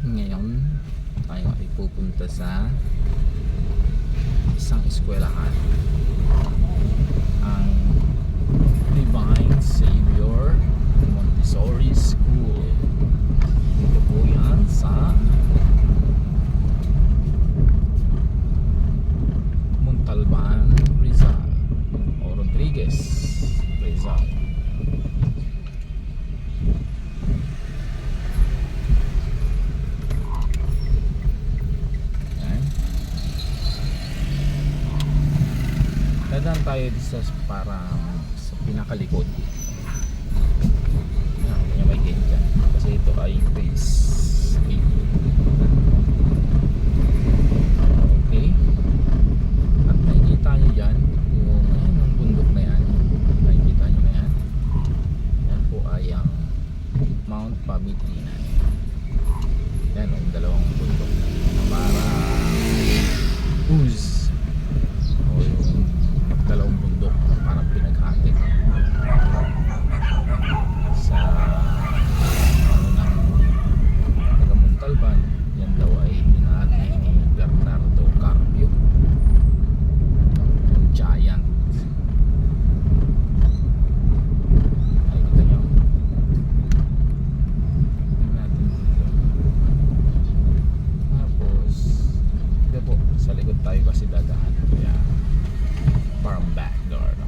Ngayon tayo ay pupunta sa isang eskwelahan, ang Divine Savior Montessori School. Dito po yan sa Montalban, Rizal o Rodriguez, Rizal. Dadaan tayo sa parang sa pinakalikod. Kanya may gate dyan kasi ito ay phase 8. Okay, at nakikita nyo dyan yung ang bundok na yan, nakikita nyo na yan, yan po ay ang Mount Pamitinan. Yan yung dalawang bundok na para Uz o yung dalawang bundok na parang pinaghati sa ano ng taga Montalban. Yan daw ay pinahati ni Bernardo Carpio, yung giant. Ay, kita nyo, tingnan natin dito. Tapos hindi po, sa likod tayo kasi dadaan, kaya parang backdoor, no?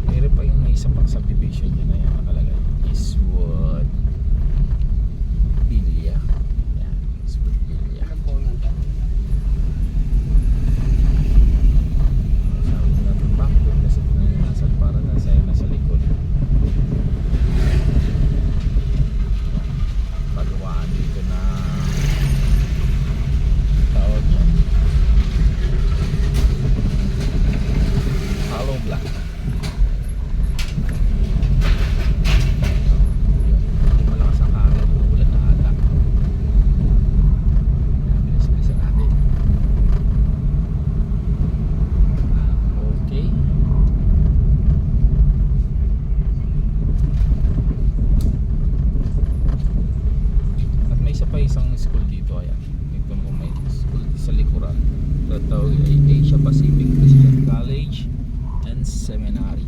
Mayroon pa yung isa pang subdivision yun na yan nakalagay, Eastwood Villa. Yan, Eastwood Villa. Sabi ko natin backdoor kasi parang nasa likod. Pagawaan dito na tawag yan, hollow block. Malakas ang hangin, ulan na ata. Bilis-bilisan natin. Okay. At may isa pa isang school dito, ayan. Ito mo, may school sa likuran. Ito ay Asia Pacific Christian College and Seminary.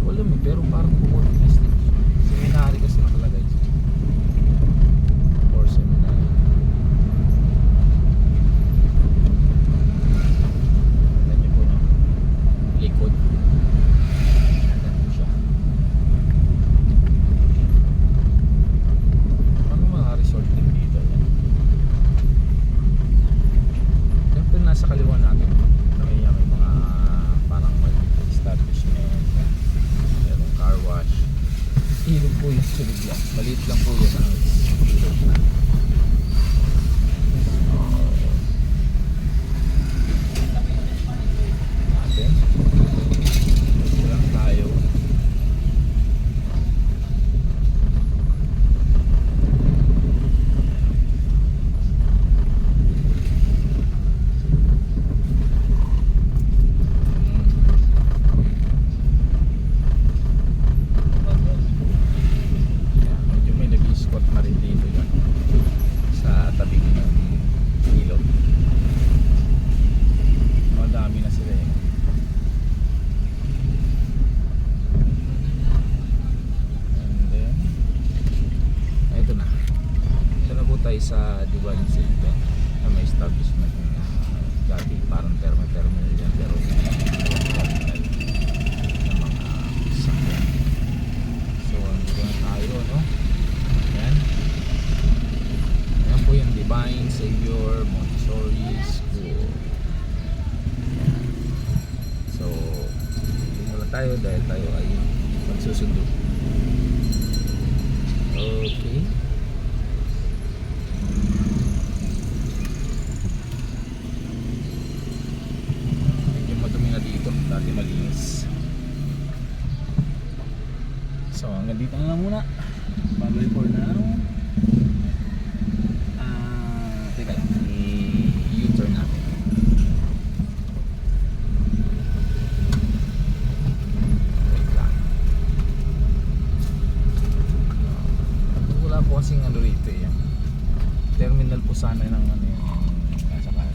Wala may, pero parang bukod seminary kasi nakalagay, or seminary. Ganyan po, no? Likod. Ganyan siya. Ano mga resort din dito? Yan po nasa kaliwa natin. May mga parang establishment, merong car wash. Ilog po yung sulog lang, maliit lang po yun ang ilog na. Natin ito lang tayo. Medyo may nag-i-squat na rin dito yan sa tabing ng ilog. Madami na sila eh. And then ito na. Ito na po tayo sa Divine Savior na may establishment na dati parang terminal yan, pero ng mga sakyan. So andito na tayo, no? Yan. Yan po yung Divine Savior Montessori School. So dito na tayo dahil tayo ay magsusundo. Okay. Medyo madumi na dito, dati malinis. So hanggang dito na lang muna. Bye bye for now. Teka lang, i-U-turn natin. Wait lang. sana ng ano yung nasa kanan.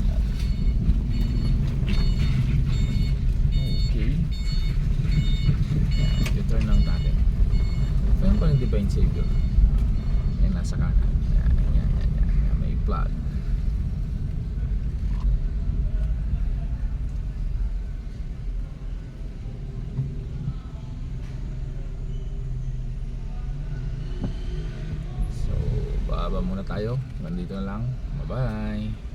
Okay. Yan, turn lang natin. Meron pa yung Divine Savior. Yan, nasa kanan. Yan. May plug. So, baba muna tayo. Nandito na lang. Bye-bye.